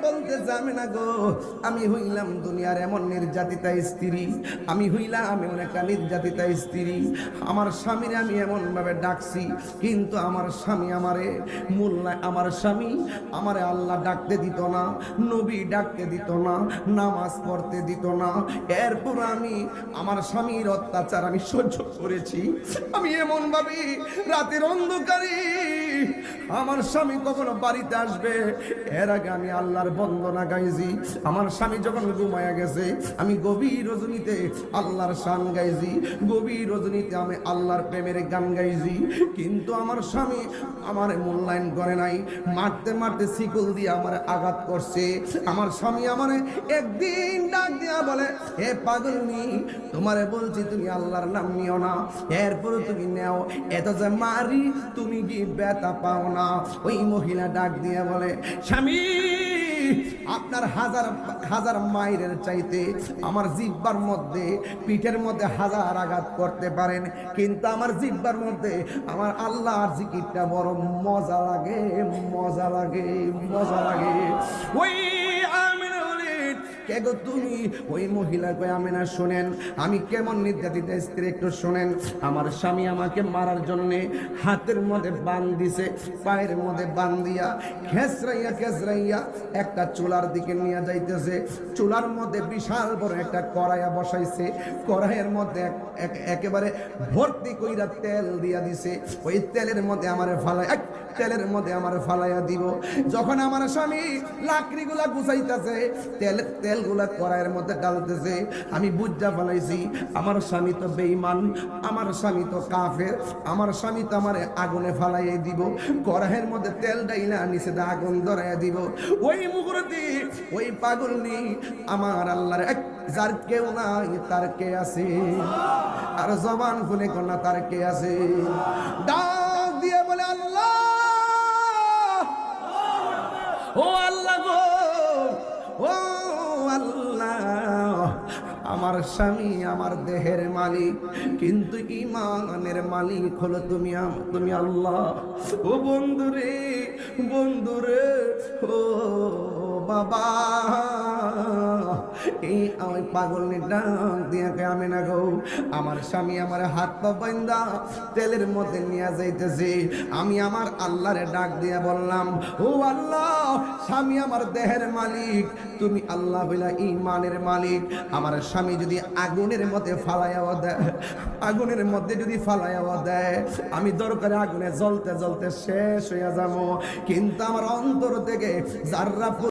বলতেছে আমেনা গো, আমি হইলাম দুনিয়ার এমন নির্যাতিতা স্ত্রী, আমি হইলাম এমন একটা নির্যাতিতা স্ত্রী। আমার স্বামীর আমি এমন ভাবে ডাকছি, কিন্তু আমার স্বামী আমারে আমার স্বামী আমারে আল্লাহ ডাকতে দিত না, নবী ডাকতে দিত না, নামাজ পড়তে দিত না। এরপর আমি আমার স্বামীর অত্যাচার আমি সহ্য করেছি। আমি এমন ভাবে রাতের অন্ধকারে আমার স্বামী কখনো বাড়িতে আসবে এর আগে আমি আল্লাহর বন্দনা গাইছি। আমার স্বামী যখন ঘুমায়া গেছে আমি গভীর রজনীতে আল্লাহর শান গাইছি, গভীর রজনীতে আমি আল্লাহর প্রেমের গান গাইছি। কিন্তু আমার স্বামী আমার মূল্যায়ন করে নাই, মারতে মারতে শিকল দিয়ে আমার আঘাত করছে। আমার স্বামী আমার একদিন ডাক দিয়া বলে, হে পাগলনি, তোমারে বলছি তুমি আল্লাহর নাম নিও না, এরপর তুমি নেও, এত যে মারি তুমি কি ব্যথা পাও না? ওই মহিলা ডাক দিয়ে বলে, স্বামী আপনার হাজার হাজার মাইরের চাইতে আমার জিহ্বার মধ্যে পিঠের মধ্যে হাজার আঘাত করতে পারেন, কিন্তু আমার জিহ্বার মধ্যে আমার আল্লাহর জিকিরটা বড় মজা লাগে, মজা লাগে, মজা লাগে। ওই আমিনা বলেন, কে গো তুমি? ওই মহিলা কয়, আমিনা শোনেন আমি কেমন নির্যাতিত স্ত্রী, একটু শোনেন। আমার স্বামী আমাকে মারার জন্য হাতের মধ্যে বান দিছে, পায়ের মধ্যে বান দিয়া খেসরাইয়া খেসরাইয়া একটা চুলার দিকে নিয়ে যাইতেছে। চুলার মধ্যে বিশাল বড় একটা কড়াইয়া বসাইছে, কড়াইয়ের মধ্যে একেবারে ভর্তি কইরা তেল দিয়া দিছে। ওই তেলের মধ্যে আমারে তেলের মধ্যে আমার ফালাইয়া দিব। যখন আমার স্বামী লাকড়িগুলা গুছাইতেছে, তেলগুলা কড়াইয়ের মধ্যে ডালতেছে, আমি বুঝা ফেলাইছি আমার স্বামী তো বেঈমান, আমার স্বামী তো কাফের, আমার স্বামী তো আমার আগুনে ফালাইয়া দিব, কড়াইয়ের মধ্যে তেল ডাইলা নিচে আগুন ধরাইয়া দিব। ওই মুহূর্তে ওই পাগলনি আমার আল্লাহর এক, যার কেউ নাই তার কে আছে, আর জবান খুলে কোনা তার কে আছে, ডাক দিয়ে বলে, আল্লাহ, ও আল্লাহ গো, ও আল্লাহ, আমার স্বামী আমার দেহের মালিক, কিন্তু ইমানের মালিক হলো তুমি, তুমি আল্লাহ। ও বন্ধুরে, বন্ধুরে, ও বাবা, এই আমি পাগলের ডাক দিয়ে আমি না গো, আমার স্বামী আমার হাত পা বাঁধা তেলের মধ্যে নিয়ে যাইতেছে। আমি আমার আল্লাহরে ডাক দিয়ে বললাম, ও আল্লাহ, স্বামী আমার দেহের মালিক, তুমি আল্লাহ বলে ইমানের মালিক। আমার স্বামী যদি আগুনের মধ্যে ফালাইয়া দেয়, আগুনের মধ্যে যদি ফালাইয়া দেয়, আমি দরকারে আগুনে জ্বলতে জ্বলতে শেষ হইয়া যাবো, কিন্তু আমার অন্তর থেকে যারা